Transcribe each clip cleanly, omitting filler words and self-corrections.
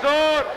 profesor!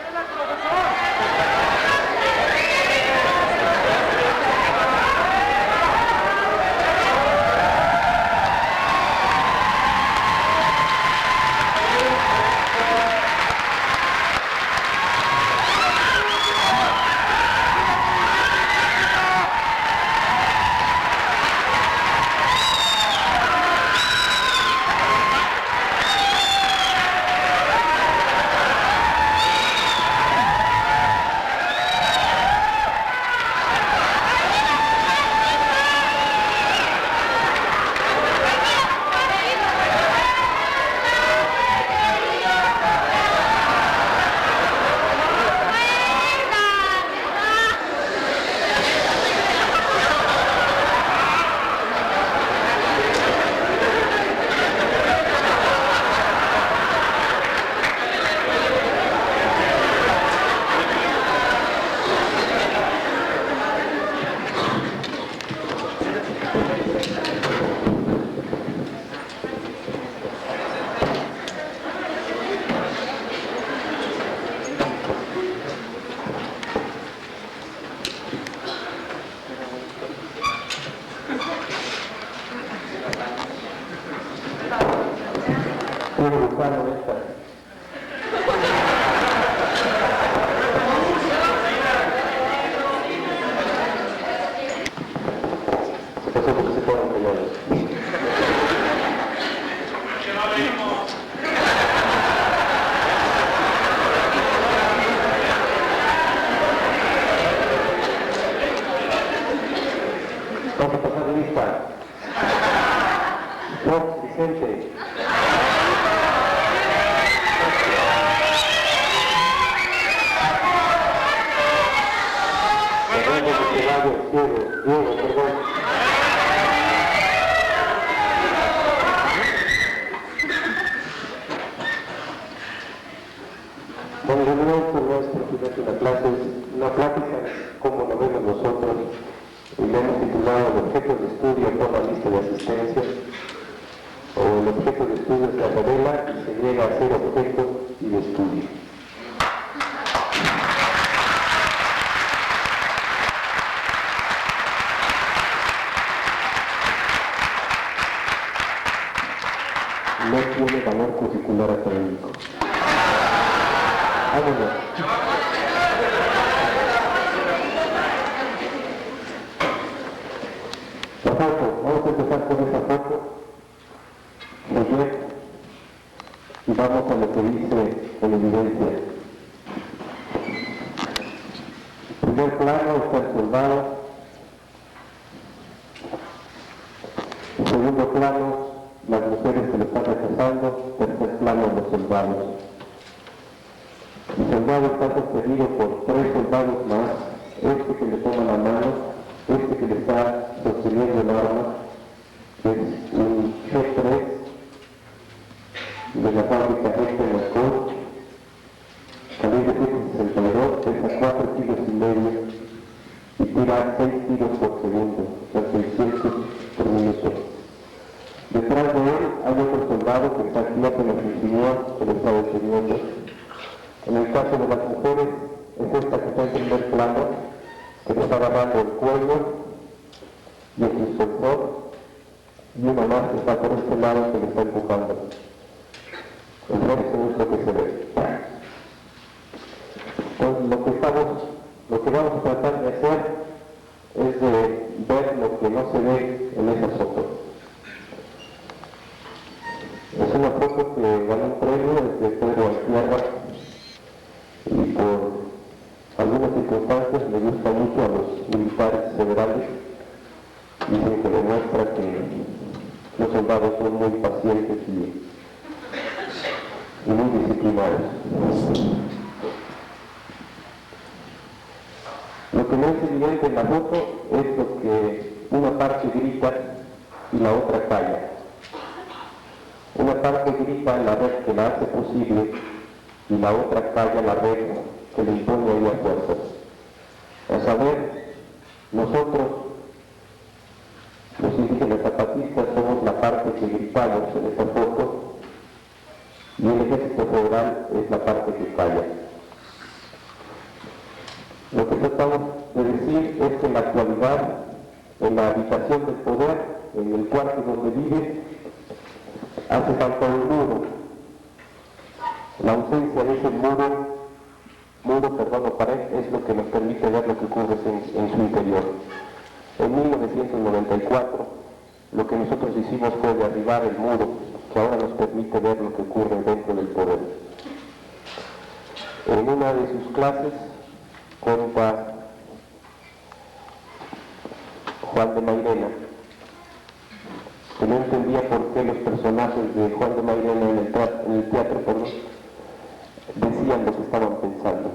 y el Ejército Federal es la parte que falla. hace falta un muro. La ausencia de ese muro o pared, es lo que nos permite ver lo que ocurre en su interior. En 1994, lo que nosotros hicimos fue derribar el muro, que ahora nos permite ver lo que ocurre dentro del poder. En una de sus clases, cuenta Juan de Mairena, que no entendía por qué los personajes de Juan de Mairena en el teatro, decían lo que estaban pensando.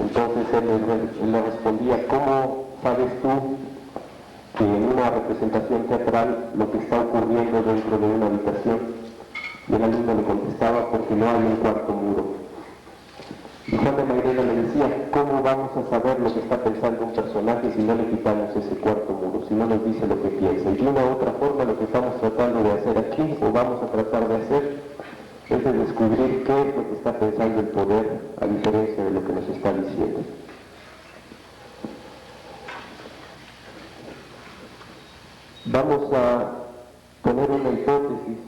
Entonces él le respondía: ¿cómo sabes tú que en una representación teatral lo que está ocurriendo dentro de una habitación? Y el alumno le contestaba: porque no hay un cuarto muro. Y Juan de Mairena le decía: ¿cómo vamos a saber lo que está pensando un personaje si no le quitamos ese cuarto muro, si no nos dice lo que piensa? Y de una u otra forma lo que estamos tratando de hacer aquí, o vamos a tratar de hacer, es de descubrir qué es lo que está pensando el poder, a diferencia de lo que nos está diciendo. Vamos a poner una hipótesis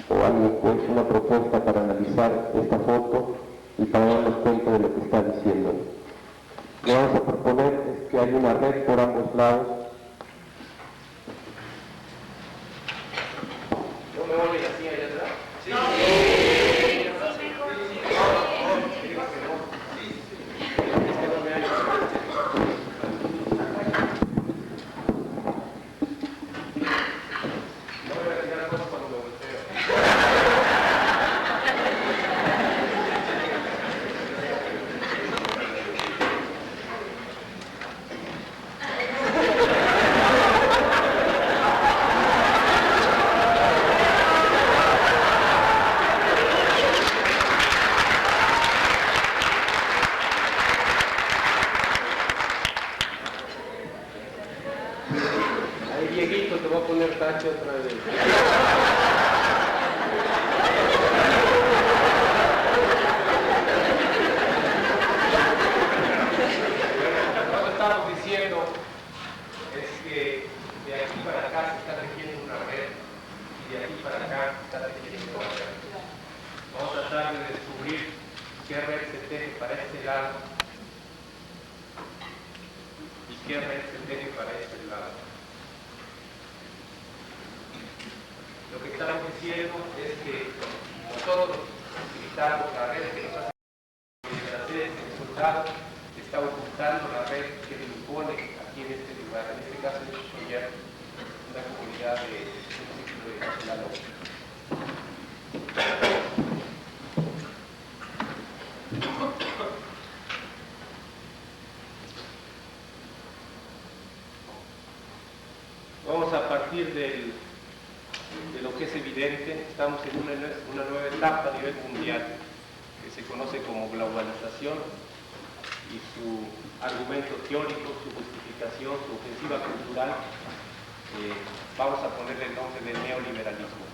o algo, pues, una propuesta para analizar esta foto y para darnos cuenta de lo que está diciendo. Lo que vamos a proponer es que hay una red por ambos lados. ¿No me voy así allá atrás? Sí. Dieguito, te voy a poner tacho otra vez. Lo que estamos diciendo es que de aquí para acá se está tejiendo una red y de aquí para acá se está tejiendo otra red. Vamos a tratar de descubrir qué red se teje para este lado y qué red se teje para este lado. Lo que estamos diciendo es que nosotros utilizamos la red que nos hace hacer este resultado, está ocultando la red que se impone aquí en este lugar. En este caso es Choyer, una comunidad de municipio de Castellano. Vamos a partir de lo que es evidente. Estamos en una nueva etapa a nivel mundial que se conoce como globalización, y su argumento teórico, su justificación, su ofensiva cultural, vamos a ponerle el nombre de neoliberalismo.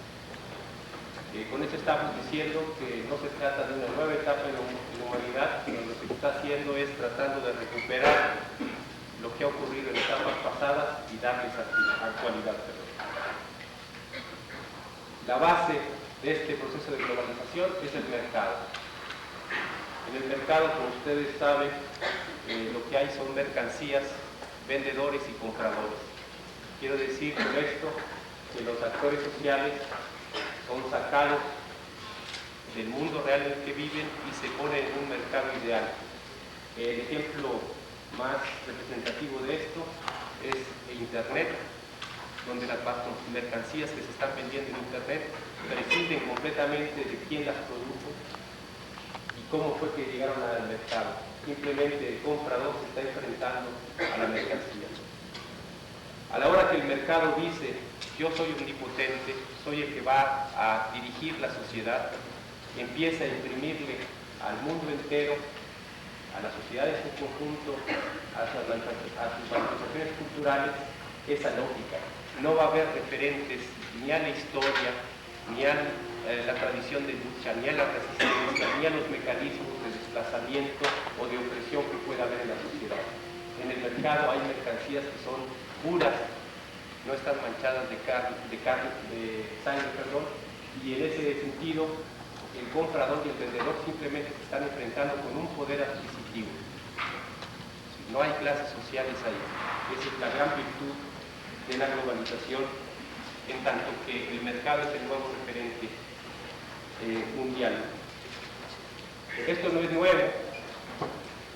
Con esto estamos diciendo que no se trata de una nueva etapa en la humanidad, sino lo que se está haciendo es tratando de recuperar lo que ha ocurrido en etapas pasadas y darles actualidad. La base de este proceso de globalización es el mercado. En el mercado, como ustedes saben, lo que hay son mercancías, vendedores y compradores. Quiero decir con esto que los actores sociales son sacados del mundo real en el que viven y se ponen en un mercado ideal. El ejemplo más representativo de esto es Internet, donde las mercancías que se están vendiendo en Internet prescinden completamente de quién las produjo y cómo fue que llegaron al mercado. Simplemente el comprador se está enfrentando a la mercancía. A la hora que el mercado dice: yo soy omnipotente, soy el que va a dirigir la sociedad, empieza a imprimirle al mundo entero, a la sociedad en su conjunto, a sus manifestaciones culturales, esa lógica. No va a haber referentes ni a la historia, ni a la tradición de lucha, ni a la resistencia, ni a los mecanismos de desplazamiento o de opresión que pueda haber en la sociedad. En el mercado hay mercancías que son puras, no están manchadas de sangre, y en ese sentido el comprador y el vendedor simplemente se están enfrentando con un poder adquisitivo. No hay clases sociales ahí. Esa es la gran virtud de la globalización, en tanto que el mercado es el nuevo referente mundial. Esto no es nuevo,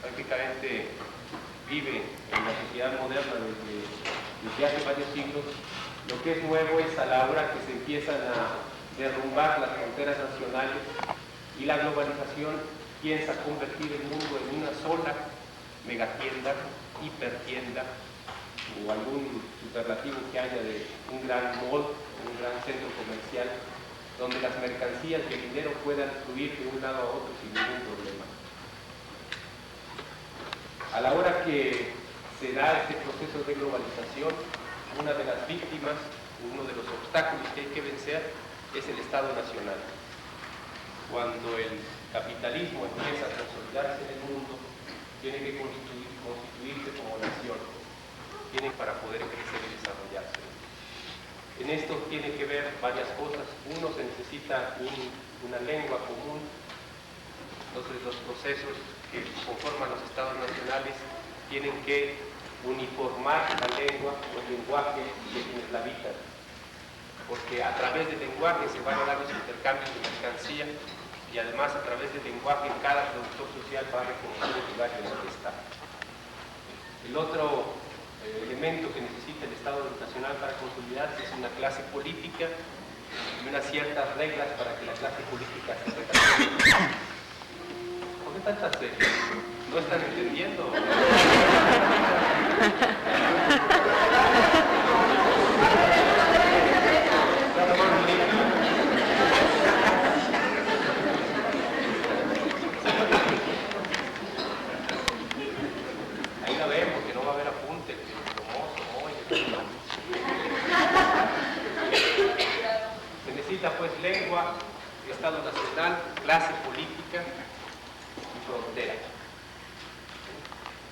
prácticamente vive en la sociedad moderna desde hace varios siglos. Lo que es nuevo es a la hora que se empiezan a derrumbar las fronteras nacionales y la globalización piensa convertir el mundo en una sola megatienda, hipertienda o algún superlativo que haya de un gran mall, un gran centro comercial, donde las mercancías y el dinero puedan fluir de un lado a otro sin ningún problema. A la hora que se da este proceso de globalización, una de las víctimas, uno de los obstáculos que hay que vencer es el Estado Nacional. Cuando el capitalismo empieza a consolidarse en el mundo, tiene que constituirse como nación, tiene para poder crecer y desarrollarse. En esto tiene que ver varias cosas. Uno, se necesita una lengua común. Entonces los procesos que conforman los estados nacionales tienen que uniformar la lengua o el lenguaje de quienes la habitan, porque a través del lenguaje se van a dar los intercambios de mercancía y además a través del lenguaje cada productor social va a reconocer el lugar en el que está. El otro elemento que necesita el Estado Nacional para consolidarse es una clase política y unas ciertas reglas para que la clase política se represente. ¿Por qué tantas reglas? ¿No están entendiendo? Ahí la vemos, que no va a haber apunte, que se necesita pues lengua, Estado Nacional, clase política y frontera.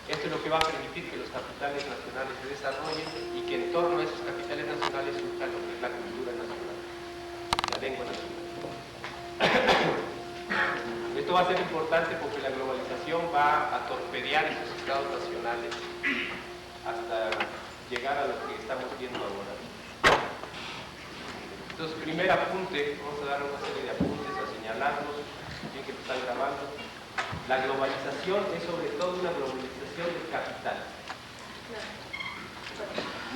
Esto es lo que va a permitir que los capitales nacionales se desarrollen y que en torno a esos capitales nacionales surja lo que es la cultura nacional, la lengua nacional. Esto va a ser importante porque la globalización va a torpedear esos estados nacionales hasta llegar a lo que estamos viendo ahora. Entonces, primer apunte, vamos a dar una serie de apuntes, a señalarlos, bien que lo están grabando. La globalización es sobre todo una globalización del capital,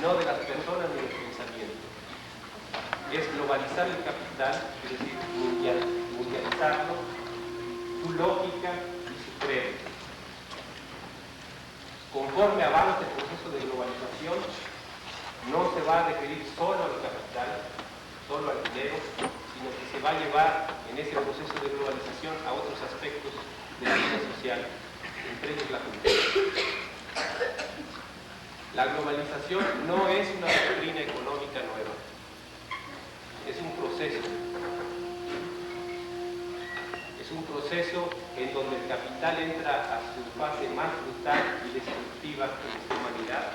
no de las personas ni del pensamiento. Es globalizar el capital, es decir, mundializarlo, su lógica y su credo. Conforme avance el proceso de globalización, no se va a referir solo al capital, solo al dinero, sino que se va a llevar en ese proceso de globalización a otros aspectos de la vida social, entre ellos la cultura. La globalización no es una doctrina económica nueva, es un proceso. Es un proceso en donde el capital entra a su fase más brutal y destructiva de nuestra humanidad,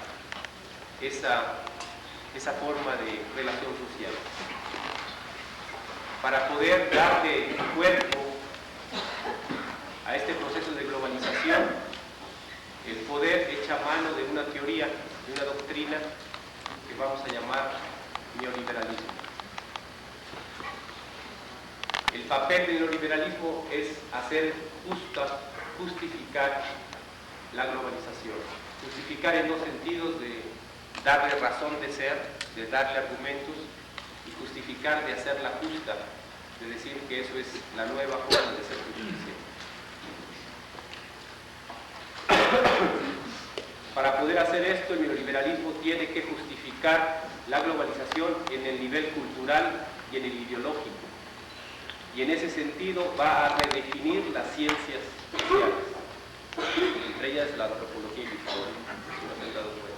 esa forma de relación social. Para poder darle cuerpo a este proceso de globalización, el poder echa mano de una teoría, de una doctrina que vamos a llamar neoliberalismo. El papel del neoliberalismo es justificar la globalización. Justificar en dos sentidos: de darle razón de ser, de darle argumentos, y justificar de hacerla justa, de decir que eso es la nueva forma de ser justicia. Para poder hacer esto, el neoliberalismo tiene que justificar la globalización en el nivel cultural y en el ideológico. Y en ese sentido va a redefinir las ciencias sociales, entre ellas la antropología y la historia, si no se han dado cuenta.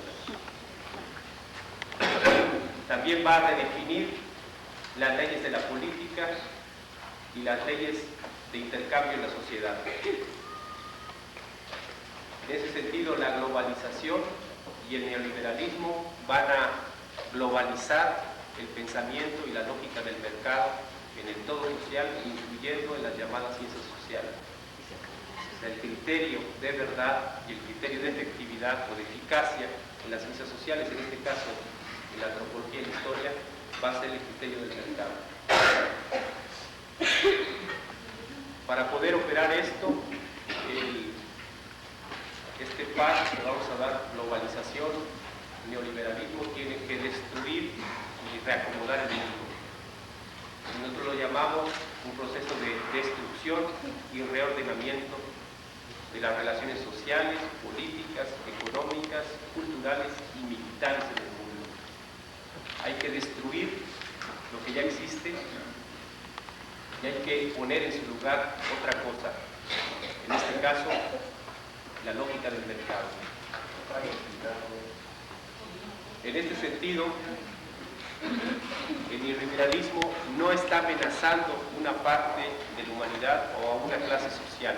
También va a redefinir las leyes de la política y las leyes de intercambio en la sociedad. En ese sentido, la globalización y el neoliberalismo van a globalizar el pensamiento y la lógica del mercado en el todo social, incluyendo en las llamadas ciencias sociales. O sea, el criterio de verdad y el criterio de efectividad o de eficacia en las ciencias sociales, en este caso en la antropología y la historia, va a ser el criterio del mercado. Para poder operar esto, este par que vamos a dar, globalización, neoliberalismo, tiene que destruir y reacomodar el mundo. Nosotros lo llamamos un proceso de destrucción y reordenamiento de las relaciones sociales, políticas, económicas, culturales y militares en el mundo. Hay que destruir lo que ya existe y hay que poner en su lugar otra cosa. En este caso, la lógica del mercado. En este sentido, el neoliberalismo no está amenazando una parte de la humanidad o a una clase social.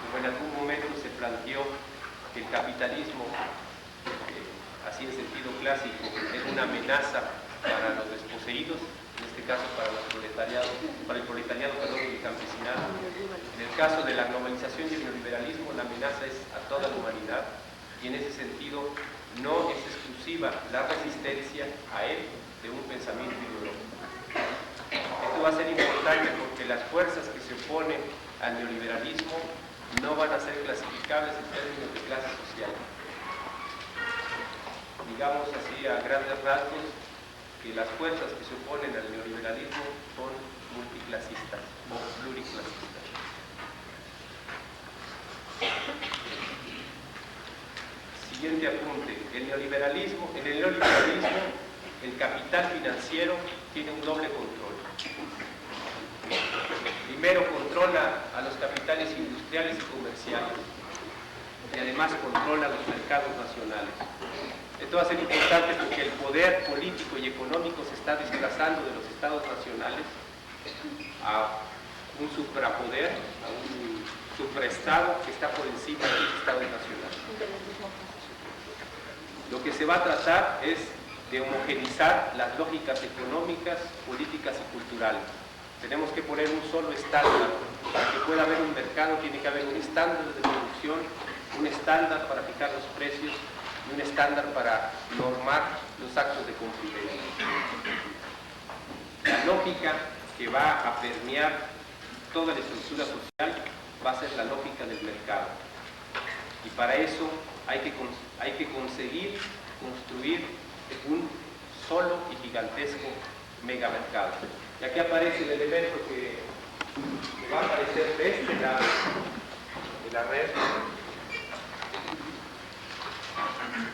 Como en algún momento se planteó que el capitalismo, así en sentido clásico, es una amenaza para los desposeídos, en este caso para el proletariado y el campesinado. En el caso de la globalización y el neoliberalismo, la amenaza es a toda la humanidad y en ese sentido no es exclusiva la resistencia a él de un pensamiento ideológico. Esto va a ser importante porque las fuerzas que se oponen al neoliberalismo no van a ser clasificables en términos de clase social. Digamos así a grandes rasgos que las fuerzas que se oponen al neoliberalismo son multiclasistas o pluriclasistas. Siguiente apunte. En el neoliberalismo, el capital financiero tiene un doble control. Primero controla a los capitales industriales y comerciales y además controla los mercados nacionales. Esto va a ser importante porque el poder político y económico se está desplazando de los estados nacionales a un suprapoder, a un supraestado que está por encima de los estados nacionales. Lo que se va a tratar es de homogenizar las lógicas económicas, políticas y culturales. Tenemos que poner un solo estándar. Para que pueda haber un mercado tiene que haber un estándar de producción, un estándar para fijar los precios y un estándar para normar los actos de convivencia. La lógica que va a permear toda la estructura social va a ser la lógica del mercado. Y para eso hay que conseguir construir un solo y gigantesco megamercado. Y aquí aparece el elemento que va a aparecer desde la red,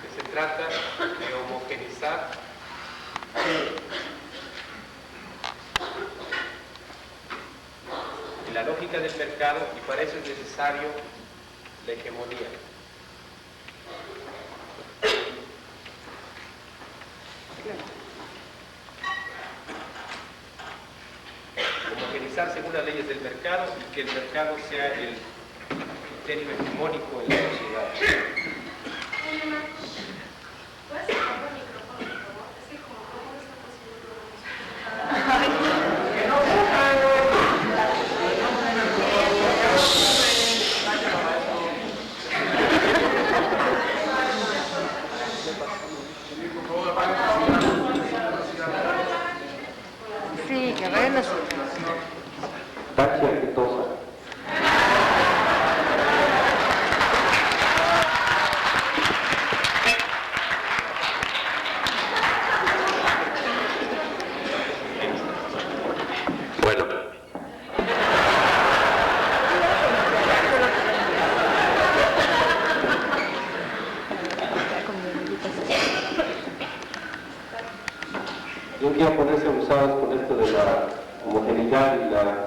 que se trata de homogenizar la lógica del mercado y para eso es necesario la hegemonía. Homogenizar según las leyes del mercado y que el mercado sea el criterio hegemónico en la sociedad. ¿Puedes apagar el micrófono, por favor? Es que como no está posible Sí, que vayan las Taxia exitosa. Bueno. Yo quiero ponerse abusados con esto de la homogeneidad y la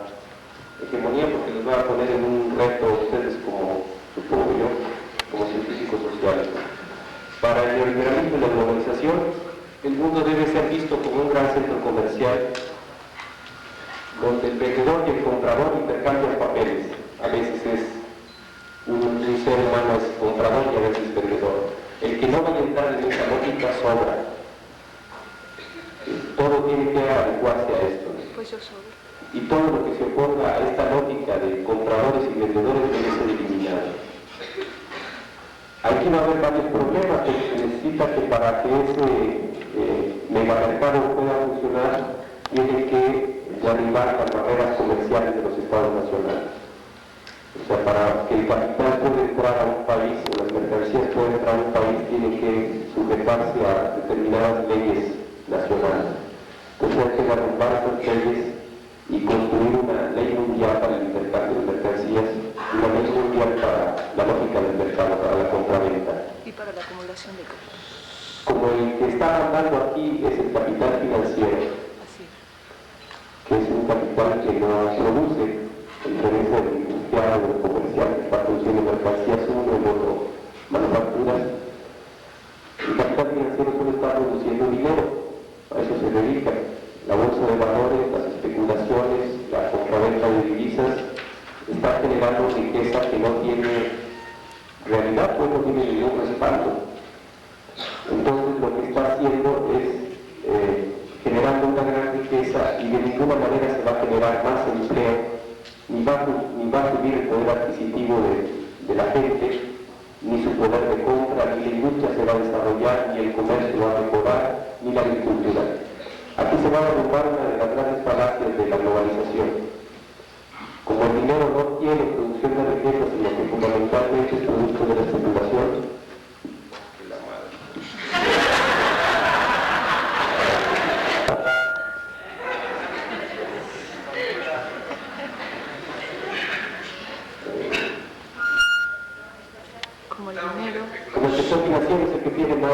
hegemonía porque les voy a poner en un reto a ustedes como, supongo yo, como científicos sociales. Para el neoliberalismo y la globalización, el mundo debe ser visto como un gran centro comercial donde el vendedor y el comprador intercambian papeles. A veces es un ser humano es comprador y a veces vendedor. El que no vaya a entrar en esa lógica sobra. todo tiene que adecuarse a esto. Pues yo solo. Y todo lo que se oponga a esta lógica de compradores y vendedores debe ser eliminado. Aquí va a haber varios problemas, porque se necesita que para que ese megamercado pueda funcionar, tiene que derribar las barreras comerciales de los estados nacionales. O sea, para que el capital pueda entrar a un país, o las mercancías puedan entrar a un país, tiene que sujetarse a determinadas leyes nacionales. Entonces hay que derribar esas leyes y construir una ley mundial para el intercambio de mercancías, una ley mundial para la lógica del mercado, para la compraventa. Y para la acumulación de cosas. Como el que está hablando aquí es el capital financiero, Así es. que es un capital que no produce, a diferencia del industrial o del comercial que está produciendo mercancías uno y otro manufacturas. El capital financiero solo está produciendo dinero, a eso se dedica. La bolsa de valores, las especulaciones, la compraventa de divisas, está generando riqueza que no tiene realidad, pues no tiene ningún respaldo. Entonces lo que está haciendo es generando una gran riqueza y de ninguna manera se va a generar más empleo, ni va a subir el poder adquisitivo de la gente, ni su poder de compra, ni la industria se va a desarrollar, ni el comercio va a mejorar, ni la agricultura. Aquí se va a derrumbar una de las grandes falacias de la globalización. Como el dinero no tiene producción de riqueza, sino que fundamentalmente es producto de la especulación, Como el dinero. como el sector financiero es el que tiene más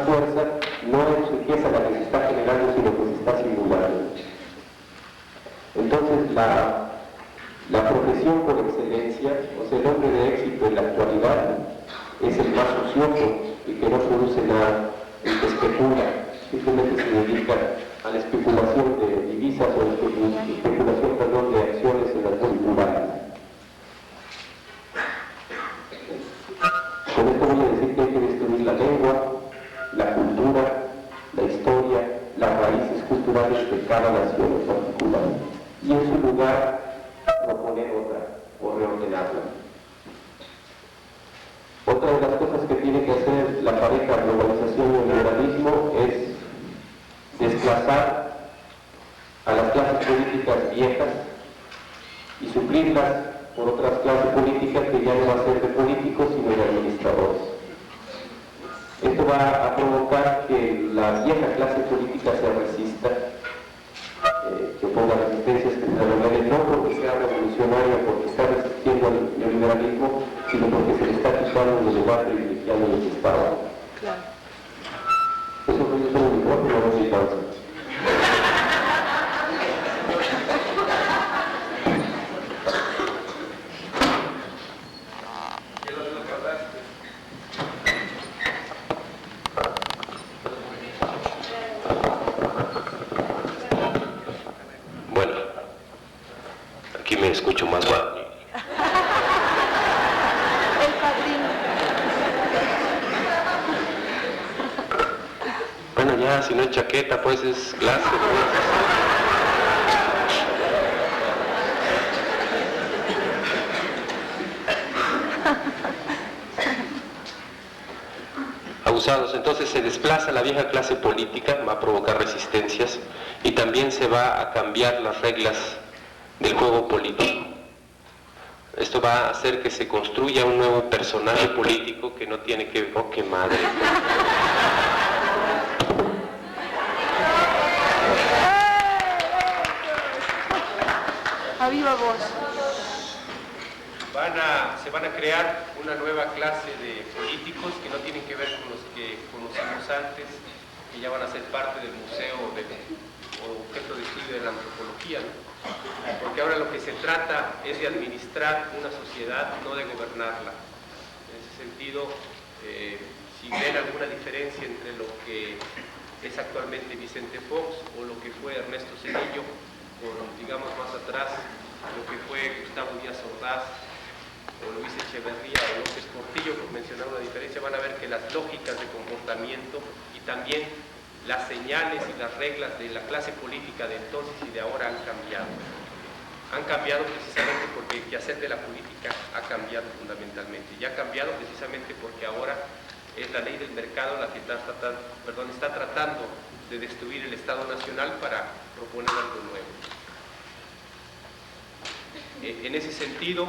fuerza, no es riqueza la que se está generando, sino que se está simulando. Entonces, la profesión por excelencia, o sea, el hombre de éxito en la actualidad, es el más ocioso, el que no produce nada, el que especula, simplemente se dedica a la especulación de divisas o especulación, perdón, de acciones en las burbujas. Con esto voy a decir que hay que destruir la lengua, la cultura, la historia, las raíces culturales de cada nación en particular, y en su lugar proponer otra o reordenarla. Otra de las cosas que tiene que hacer la pareja globalización y liberalismo es desplazar a las clases políticas viejas y suplirlas por otras clases políticas que ya no va a ser de políticos sino de administradores. Esto va a provocar que la vieja clase política se resista, que ponga resistencias, que se revele, no porque sea revolucionaria, porque está resistiendo al neoliberalismo, sino porque se le está quitando el lugar privilegiado en el que estaba. Claro. Eso es un micrófono, no se cansa. Bueno, aquí me escucho más bajo. El padrino. Bueno, ya, si no es chaqueta, pues es clase. Abusados, entonces se desplaza la vieja clase política, va a provocar resistencias y también se va a cambiar las reglas del juego político. Esto va a hacer que se construya un nuevo personaje político que no tiene que ver... ¡Oh, qué madre! A viva voz. Se van a crear una nueva clase de políticos que no tienen que ver con los que conocimos antes, que ya van a ser parte del museo o objeto de estudio de la antropología, ¿no? Porque ahora lo que se trata es de administrar una sociedad, no de gobernarla. En ese sentido, si ven alguna diferencia entre lo que es actualmente Vicente Fox o lo que fue Ernesto Zedillo, o digamos más atrás, lo que fue Gustavo Díaz Ordaz, o Luis Echeverría o López Portillo, por mencionar una diferencia, van a ver que las lógicas de comportamiento y también las señales y las reglas de la clase política de entonces y de ahora han cambiado. Han cambiado precisamente porque el quehacer de la política ha cambiado fundamentalmente. Y ha cambiado precisamente porque ahora es la ley del mercado la que está tratando de destruir el Estado Nacional para proponer algo nuevo. En ese sentido,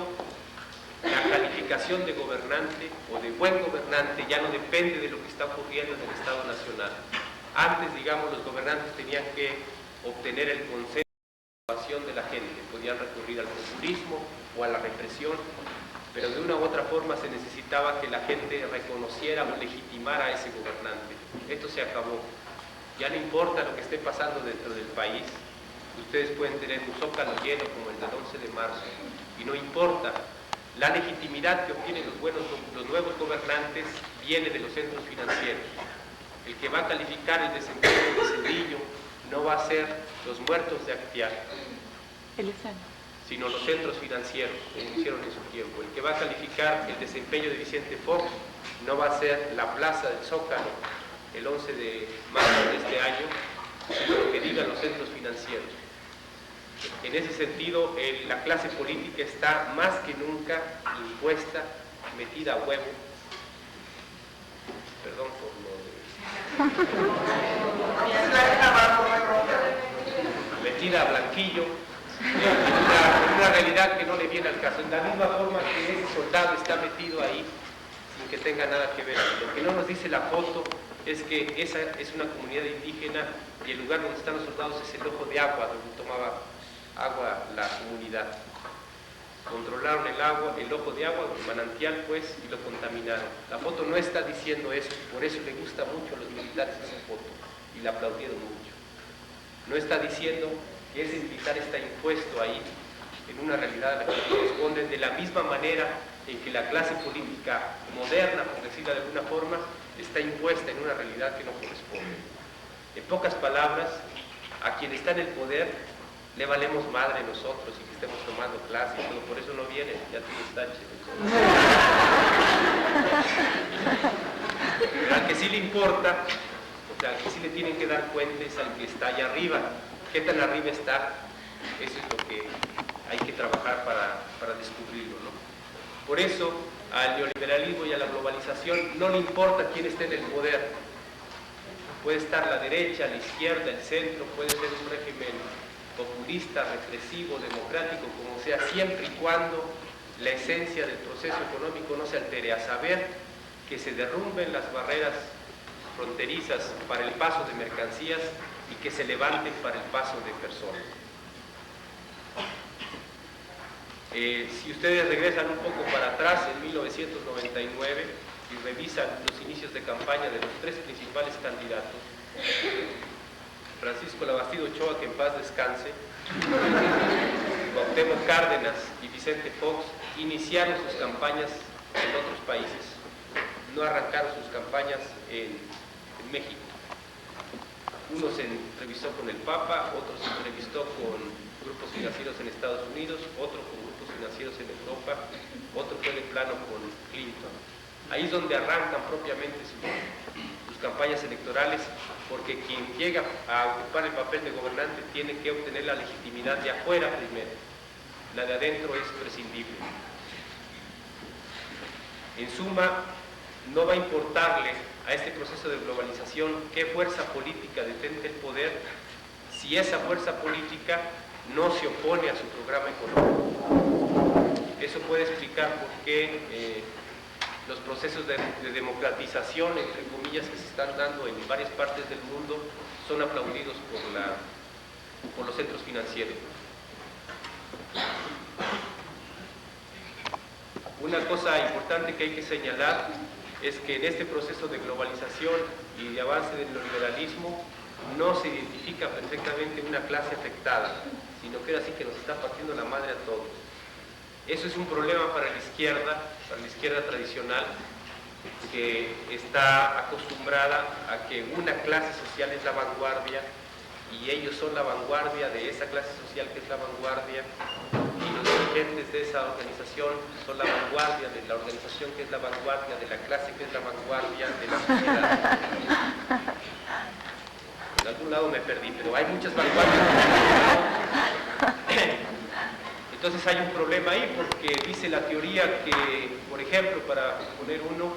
la calificación de gobernante o de buen gobernante ya no depende de lo que está ocurriendo en el Estado Nacional. Antes, digamos, los gobernantes tenían que obtener el consenso de la gente, podían recurrir al populismo o a la represión, pero de una u otra forma se necesitaba que la gente reconociera o legitimara a ese gobernante. Esto se acabó. Ya no importa lo que esté pasando dentro del país. Ustedes pueden tener un zócalo lleno como el del 11 de marzo y no importa. La legitimidad que obtienen los nuevos gobernantes viene de los centros financieros. El que va a calificar el desempeño de Cedillo no va a ser los muertos de Actial, sino los centros financieros, como hicieron en su tiempo. El que va a calificar el desempeño de Vicente Fox no va a ser la plaza del Zócalo el 11 de marzo de este año, sino lo que digan los centros financieros. En ese sentido, la clase política está más que nunca impuesta, metida a huevo. Perdón por lo de... metida a blanquillo, en una realidad que no le viene al caso. En la misma forma que ese soldado está metido ahí, sin que tenga nada que ver. Lo que no nos dice la foto es que esa es una comunidad indígena y el lugar donde están los soldados es el ojo de agua, donde tomaba agua la comunidad. Controlaron el agua, el ojo de agua, el manantial pues, y lo contaminaron. La foto no está diciendo eso, por eso le gusta mucho a los militares esa foto, y la aplaudieron mucho. No está diciendo que ese militar está impuesto ahí, en una realidad a la que corresponde, de la misma manera en que la clase política moderna, por decirlo de alguna forma, está impuesta en una realidad que no corresponde. En pocas palabras, a quien está en el poder le valemos madre nosotros y que estemos tomando clase y todo, por eso no viene, ya tienes tache. Pero al que sí le importa, o sea, al que sí le tienen que dar cuenta es al que está allá arriba. ¿Qué tan arriba está? Eso es lo que hay que trabajar para descubrirlo, ¿no? Por eso, al neoliberalismo y a la globalización no le importa quién esté en el poder. Puede estar la derecha, la izquierda, el centro, puede ser un régimen populista, represivo, democrático, como sea, siempre y cuando la esencia del proceso económico no se altere, a saber que se derrumben las barreras fronterizas para el paso de mercancías y que se levanten para el paso de personas. Si ustedes regresan un poco para atrás, en 1999, y revisan los inicios de campaña de los tres principales candidatos, Francisco Labastida Ochoa, que en paz descanse, Cuauhtémoc Cárdenas y Vicente Fox, iniciaron sus campañas en otros países, no arrancaron sus campañas en México. Uno se entrevistó con el Papa, otro se entrevistó con grupos financieros en Estados Unidos, otro con grupos financieros en Europa, otro fue de plano con Clinton. Ahí es donde arrancan propiamente sus campañas electorales, porque quien llega a ocupar el papel de gobernante tiene que obtener la legitimidad de afuera primero. La de adentro es prescindible. En suma, no va a importarle a este proceso de globalización qué fuerza política detente el poder si esa fuerza política no se opone a su programa económico. Eso puede explicar por qué los procesos de democratización, entre comillas, que se están dando en varias partes del mundo son aplaudidos por los centros financieros. Una cosa importante que hay que señalar es que en este proceso de globalización y de avance del neoliberalismo no se identifica perfectamente una clase afectada, sino que es así que nos está partiendo la madre a todos. Eso es un problema para la izquierda tradicional, que está acostumbrada a que una clase social es la vanguardia y ellos son la vanguardia de esa clase social que es la vanguardia, y los dirigentes de esa organización son la vanguardia de la organización que es la vanguardia, de la clase que es la vanguardia de la sociedad. en algún lado me perdí, pero hay muchas vanguardias. Entonces hay un problema ahí porque dice la teoría que, por ejemplo, para poner uno,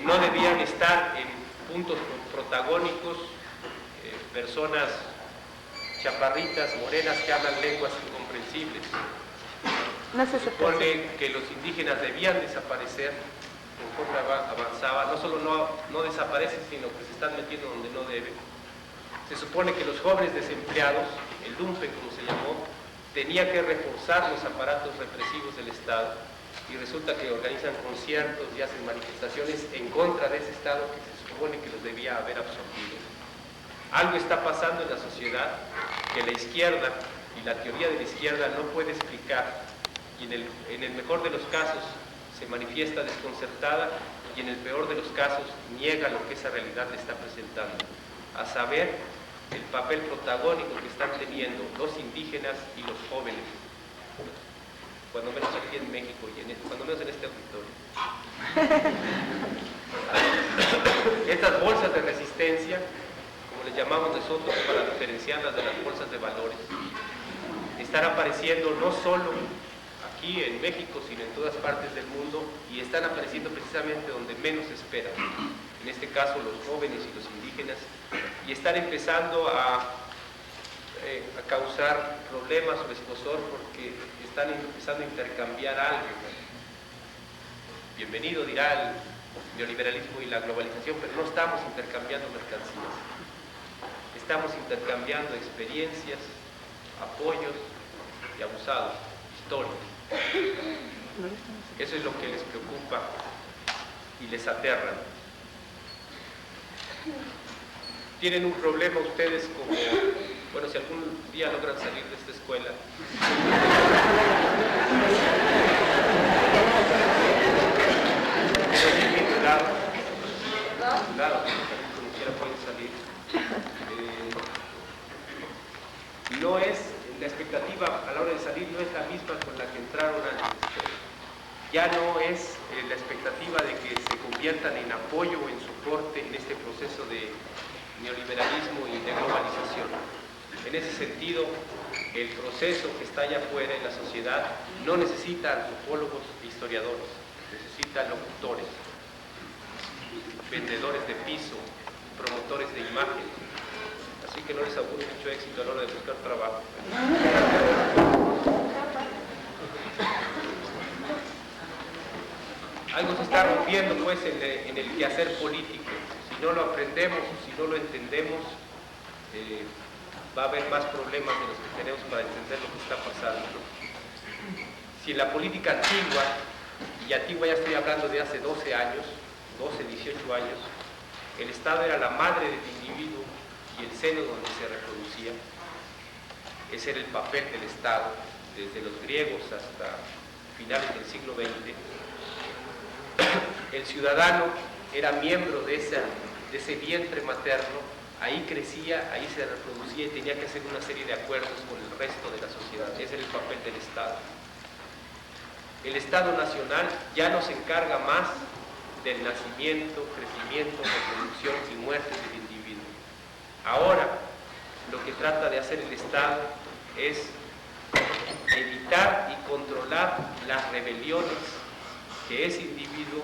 no debían estar en puntos protagónicos personas chaparritas, morenas, que hablan lenguas incomprensibles. No se Se supone que los indígenas debían desaparecer conforme avanzaba. No solo no desaparecen, sino que se están metiendo donde no deben. Se supone que los jóvenes desempleados, el lumpen como se llamó, tenía que reforzar los aparatos represivos del Estado, y resulta que organizan conciertos y hacen manifestaciones en contra de ese Estado que se supone que los debía haber absorbido. Algo está pasando en la sociedad que la izquierda y la teoría de la izquierda no puede explicar, y en el mejor de los casos se manifiesta desconcertada, y en el peor de los casos niega lo que esa realidad le está presentando, a saber, el papel protagónico que están teniendo los indígenas y los jóvenes, cuando menos aquí en México y cuando menos en este auditorio. Estas bolsas de resistencia, como les llamamos nosotros para diferenciarlas de las bolsas de valores, están apareciendo no solo aquí en México, sino en todas partes del mundo, y están apareciendo precisamente donde menos se esperan, en este caso los jóvenes y los indígenas, y están empezando a causar problemas o escozor porque están empezando a intercambiar algo. Bienvenido, dirá el neoliberalismo y la globalización, pero no estamos intercambiando mercancías, estamos intercambiando experiencias, apoyos y abusados, historias. Eso es lo que les preocupa y les aterra. Tienen un problema ustedes como, bueno, si algún día logran salir de esta escuela, claro, como quiera pueden salir. No es, la expectativa a la hora de salir no es la misma con la que entraron antes. Ya no es la expectativa de que se conviertan en apoyo o en soporte en este proceso de neoliberalismo y de globalización. En ese sentido, el proceso que está allá afuera en la sociedad no necesita antropólogos e historiadores, necesita locutores, vendedores de piso, promotores de imagen. Así que no les auguro mucho éxito a la hora de buscar trabajo. Algo se está rompiendo pues en el quehacer político. Si no lo aprendemos, si no lo entendemos, va a haber más problemas de los que tenemos para entender lo que está pasando. Si en la política antigua, y antigua ya estoy hablando de hace 12 años, 12, 18 años, el Estado era la madre del individuo y el seno donde se reproducía. Ese era el papel del Estado, desde los griegos hasta finales del siglo XX. El ciudadano era miembro de ese vientre materno, ahí crecía, ahí se reproducía y tenía que hacer una serie de acuerdos con el resto de la sociedad. Ese era el papel del Estado. El Estado nacional ya no se encarga más del nacimiento, crecimiento, reproducción y muerte del individuo. Ahora, lo que trata de hacer el Estado es evitar y controlar las rebeliones que ese individuo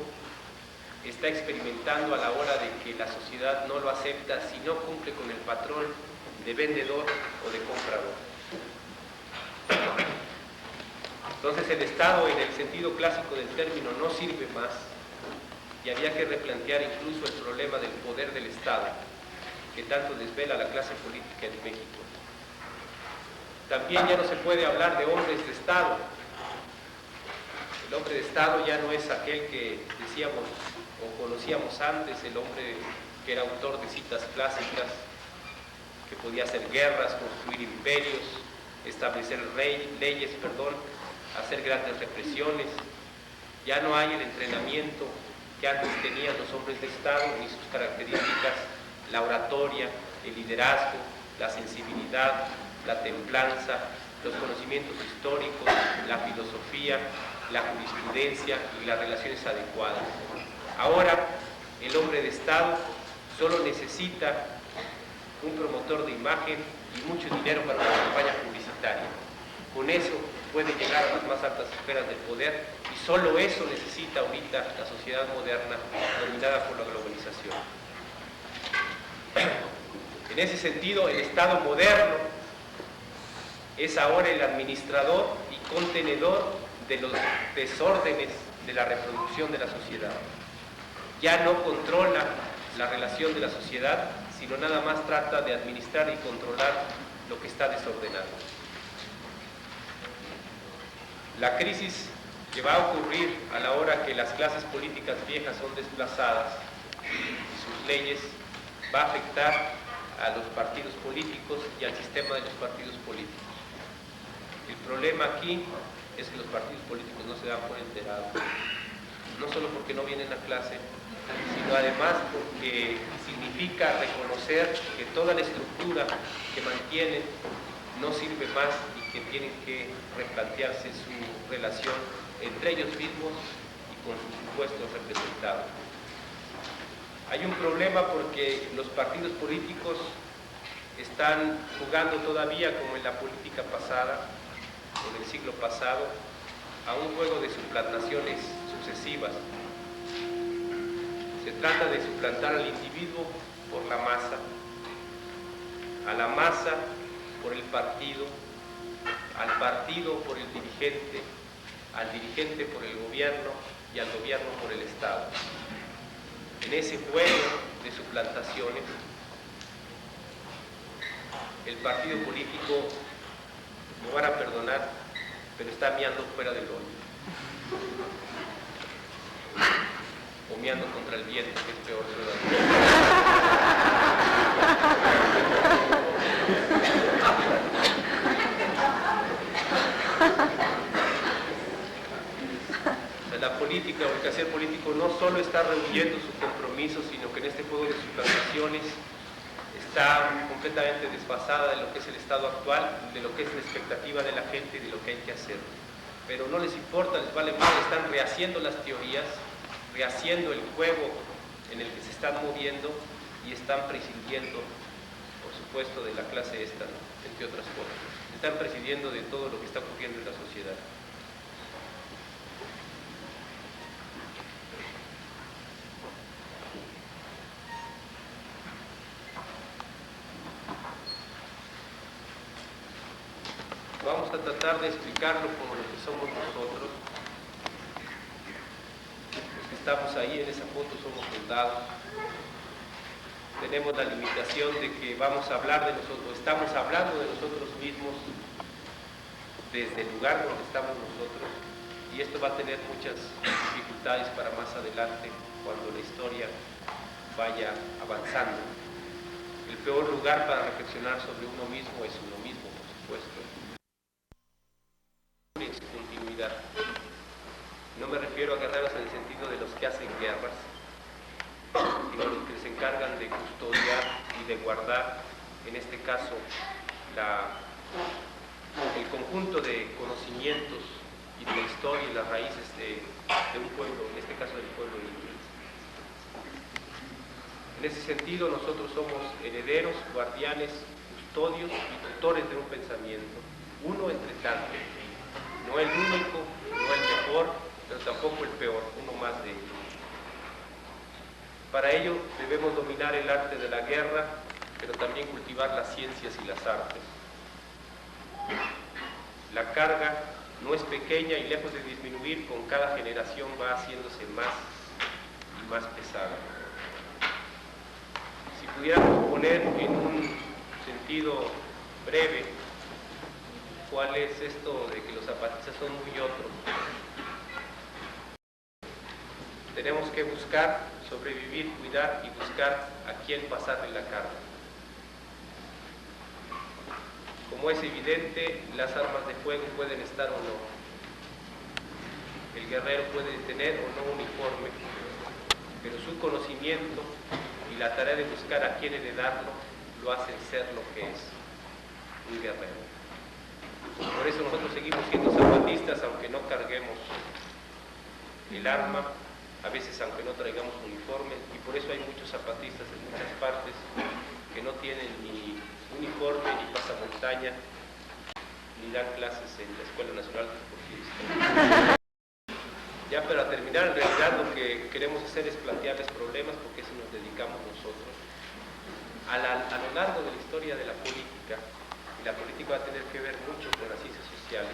está experimentando a la hora de que la sociedad no lo acepta si no cumple con el patrón de vendedor o de comprador. Entonces el Estado, en el sentido clásico del término, no sirve más, y había que replantear incluso el problema del poder del Estado, que tanto desvela la clase política en México. También ya no se puede hablar de hombres de Estado. El hombre de Estado ya no es aquel que decíamos o conocíamos antes, el hombre que era autor de citas clásicas, que podía hacer guerras, construir imperios, establecer leyes, hacer grandes represiones. Ya no hay el entrenamiento que antes tenían los hombres de Estado, ni sus características, la oratoria, el liderazgo, la sensibilidad, la templanza, los conocimientos históricos, la filosofía, la jurisprudencia y las relaciones adecuadas. Ahora, el hombre de Estado solo necesita un promotor de imagen y mucho dinero para una campaña publicitaria. Con eso puede llegar a las más altas esferas del poder y solo eso necesita ahorita la sociedad moderna dominada por la globalización. En ese sentido, el Estado moderno es ahora el administrador y contenedor de los desórdenes de la reproducción de la sociedad. Ya no controla la relación de la sociedad, sino nada más trata de administrar y controlar lo que está desordenado. La crisis que va a ocurrir a la hora que las clases políticas viejas son desplazadas y sus leyes va a afectar a los partidos políticos y al sistema de los partidos políticos. El problema aquí es que los partidos políticos no se dan por enterados, no solo porque no vienen a clase, sino además porque significa reconocer que toda la estructura que mantienen no sirve más y que tienen que replantearse su relación entre ellos mismos y con sus supuestos representados. Hay un problema porque los partidos políticos están jugando todavía, como en la política pasada, en el siglo pasado, a un juego de suplantaciones sucesivas. Se trata de suplantar al individuo por la masa, a la masa por el partido, al partido por el dirigente, al dirigente por el gobierno y al gobierno por el Estado. En ese juego de suplantaciones, el partido político, me van a perdonar, pero está meando fuera del hoyo. O meando contra el viento, que es peor todavía. La política o el quehacer político no solo está rehuyendo su compromiso, sino que en este juego de suplantaciones está completamente desfasada de lo que es el estado actual, de lo que es la expectativa de la gente y de lo que hay que hacer. Pero no les importa, les vale más, están rehaciendo las teorías, rehaciendo el juego en el que se están moviendo y están prescindiendo, por supuesto, de la clase esta, ¿no? Entre otras cosas. Están prescindiendo de todo lo que está ocurriendo en la sociedad. Vamos a tratar de explicarlo como lo que somos nosotros. Los que estamos ahí en esa foto somos soldados. Tenemos la limitación de que vamos a hablar de nosotros, estamos hablando de nosotros mismos desde el lugar donde estamos nosotros, y esto va a tener muchas dificultades para más adelante cuando la historia vaya avanzando. El peor lugar para reflexionar sobre uno mismo es uno mismo, por supuesto. En su continuidad. No me refiero a guerreros en el sentido de los que hacen guerras, sino los que se encargan de custodiar y de guardar, en este caso, el conjunto de conocimientos y de la historia y las raíces de un pueblo, en este caso del pueblo indio. En ese sentido, nosotros somos herederos, guardianes, custodios y tutores de un pensamiento, uno entre tantos. No el único, no el mejor, pero tampoco el peor, uno más de ellos. Para ello debemos dominar el arte de la guerra, pero también cultivar las ciencias y las artes. La carga no es pequeña y lejos de disminuir, con cada generación va haciéndose más y más pesada. Si pudiéramos poner en un sentido breve, ¿cuál es esto de que los zapatistas son muy otros? Tenemos que buscar, sobrevivir, cuidar y buscar a quién pasarle la carga. Como es evidente, las armas de fuego pueden estar o no. El guerrero puede tener o no uniforme, pero su conocimiento y la tarea de buscar a quién heredarlo lo hacen ser lo que es, un guerrero. Por eso nosotros seguimos siendo zapatistas, aunque no carguemos el arma, a veces aunque no traigamos uniforme, y por eso hay muchos zapatistas en muchas partes que no tienen ni uniforme ni pasamontaña, ni dan clases en la Escuela Nacional de Deportistas. Ya para terminar, en realidad lo que queremos hacer es plantearles problemas, porque eso nos dedicamos nosotros. A lo largo de la historia de la política, y la política va a tener que ver mucho con las ciencias sociales,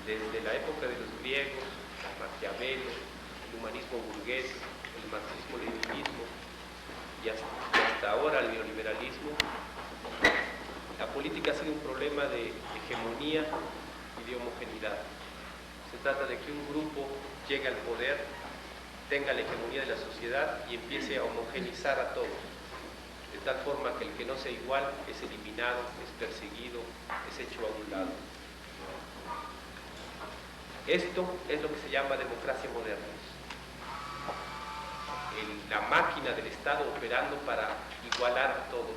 desde la época de los griegos, Maquiavelo, el humanismo burgués, el marxismo-leninismo y hasta ahora el neoliberalismo, la política ha sido un problema de hegemonía y de homogeneidad. Se trata de que un grupo llegue al poder, tenga la hegemonía de la sociedad y empiece a homogeneizar a todos, de tal forma que el que no sea igual es eliminado, es perseguido, es hecho a un lado. Esto es lo que se llama democracia moderna. La máquina del Estado operando para igualar a todos,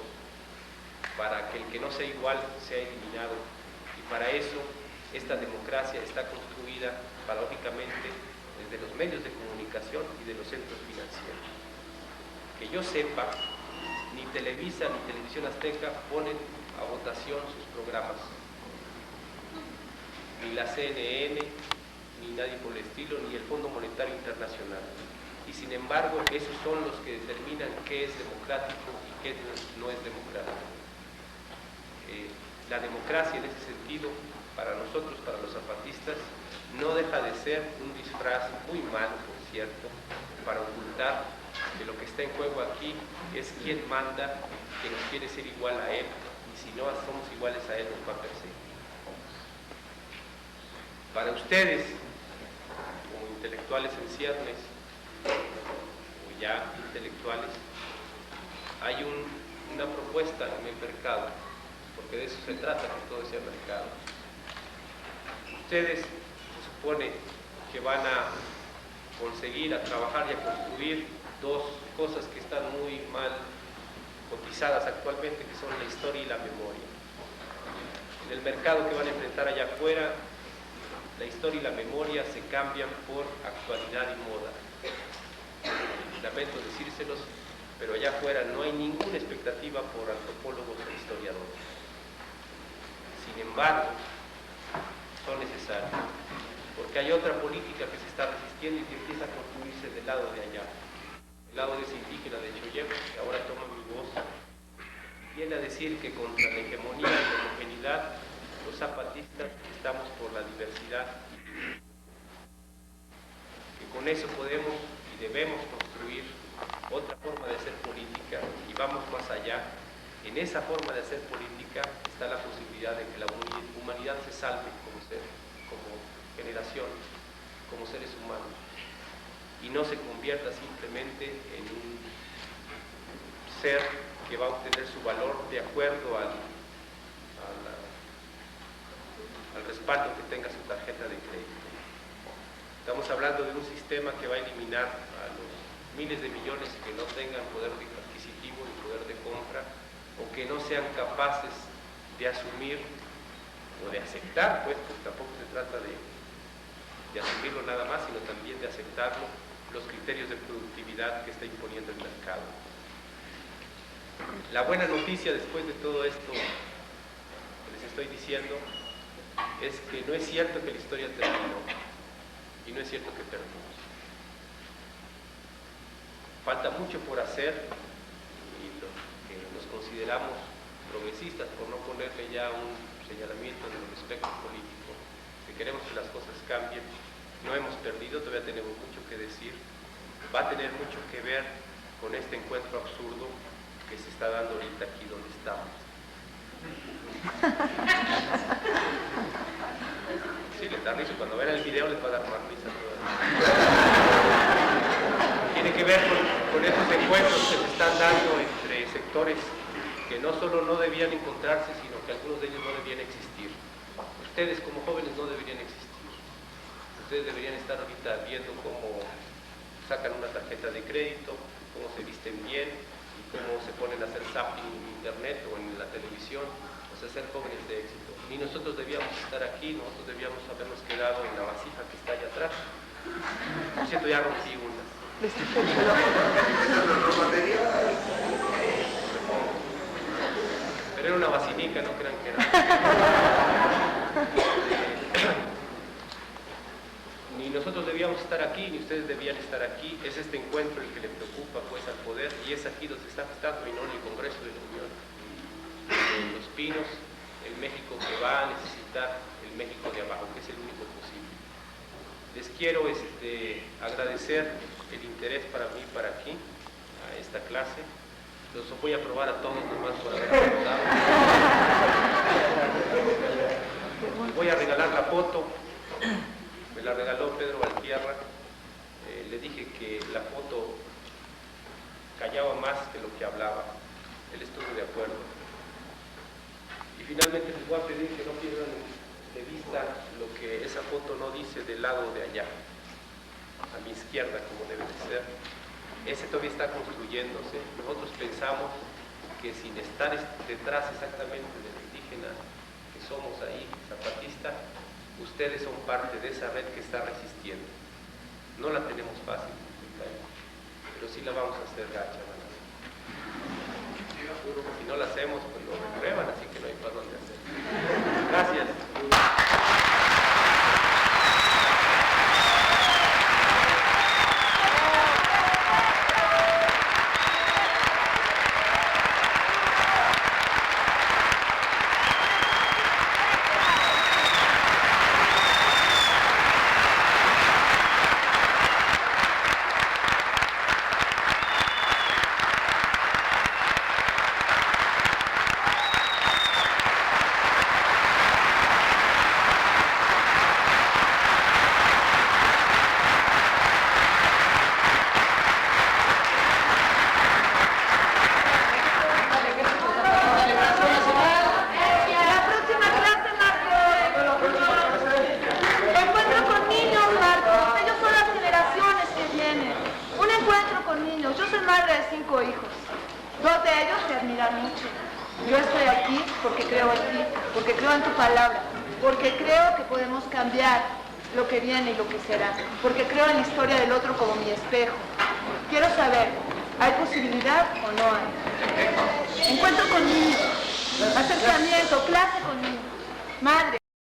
para que el que no sea igual sea eliminado. Y para eso esta democracia está construida paradójicamente desde los medios de comunicación y de los centros financieros. Que yo sepa, ni Televisa ni Televisión Azteca ponen a votación sus programas, ni la CNN, ni nadie por el estilo, ni el Fondo Monetario Internacional. Y sin embargo, esos son los que determinan qué es democrático y qué no es democrático. La democracia en ese sentido, para nosotros, para los zapatistas, no deja de ser un disfraz muy malo, por cierto, para ocultar que lo que está en juego aquí es quién manda, que nos quiere ser igual a él, y si no somos iguales a él, nos va a perseguir. Para ustedes, como intelectuales en ciernes, o ya intelectuales, hay una propuesta en el mercado, porque de eso se trata, que todo sea mercado. Ustedes se supone que van a conseguir, a trabajar y a construir dos cosas que están muy mal cotizadas actualmente, que son la historia y la memoria. En el mercado que van a enfrentar allá afuera, la historia y la memoria se cambian por actualidad y moda. Lamento decírselos, pero allá afuera no hay ninguna expectativa por antropólogos o historiadores. Sin embargo, son necesarios, porque hay otra política que se está resistiendo y que empieza a construirse del lado de allá. El lado de ese indígena de Choyep, que ahora toma mi voz, viene a decir que contra la hegemonía y la homogeneidad, los zapatistas estamos por la diversidad, que con eso podemos y debemos construir otra forma de hacer política, y vamos más allá. En esa forma de hacer política está la posibilidad de que la humanidad se salve como ser, como generación, como seres humanos, y no se convierta simplemente en un ser que va a obtener su valor de acuerdo al respaldo que tenga su tarjeta de crédito. Estamos hablando de un sistema que va a eliminar a los miles de millones que no tengan poder adquisitivo ni poder de compra, o que no sean capaces de asumir o de aceptar, pues tampoco se trata de asumirlo nada más, sino también de aceptarlo, los criterios de productividad que está imponiendo el mercado. La buena noticia después de todo esto que les estoy diciendo es que no es cierto que la historia terminó, y no es cierto que perdimos. Falta mucho por hacer, y los que nos consideramos progresistas, por no ponerle ya un señalamiento en el espectro político, que queremos que las cosas cambien, no hemos perdido, todavía tenemos mucho que decir. Va a tener mucho que ver con este encuentro absurdo que se está dando ahorita aquí donde estamos. Sí, les da risa, cuando vean el video les va a dar más risa todavía. Tiene que ver con esos encuentros que se están dando entre sectores que no solo no debían encontrarse, sino que algunos de ellos no debían existir. Ustedes como jóvenes no deberían existir. Ustedes deberían estar ahorita viendo cómo sacan una tarjeta de crédito, cómo se visten bien y cómo se ponen a hacer zapping en internet o en la televisión, o sea, ser jóvenes de éxito. Ni nosotros debíamos estar aquí, nosotros debíamos habernos quedado en la vasija que está allá atrás. Por cierto, ya rompí una. era una basílica, no crean que era. Ni nosotros debíamos estar aquí, ni ustedes debían estar aquí. Es este encuentro el que le preocupa pues al poder, y es aquí donde se está gestando y no en el Congreso de la Unión. En Los Pinos, el México que va a necesitar el México de abajo, que es el único posible. Les quiero agradecer el interés para mí, para aquí, a esta clase. Los voy a probar a todos nomás por haber aceptado. Voy a regalar la foto. Me la regaló Pedro Valtierra. Le dije que la foto callaba más que lo que hablaba. Él estuvo de acuerdo. Y finalmente les voy a pedir que no pierdan de vista lo que esa foto no dice del lado de allá, a mi izquierda, como debe de ser. Ese todavía está construyéndose. Nosotros pensamos que sin estar detrás exactamente del indígena que somos ahí, zapatista, ustedes son parte de esa red que está resistiendo. No la tenemos fácil, pero sí la vamos a hacer gacha, ¿verdad? Si no la hacemos, pues lo reprueban, así que no hay para dónde hacer. Gracias. Porque creo en la historia del otro como mi espejo. Quiero saber, ¿hay posibilidad o no hay? Encuentro con niños, acercamiento, clase con niños, madre.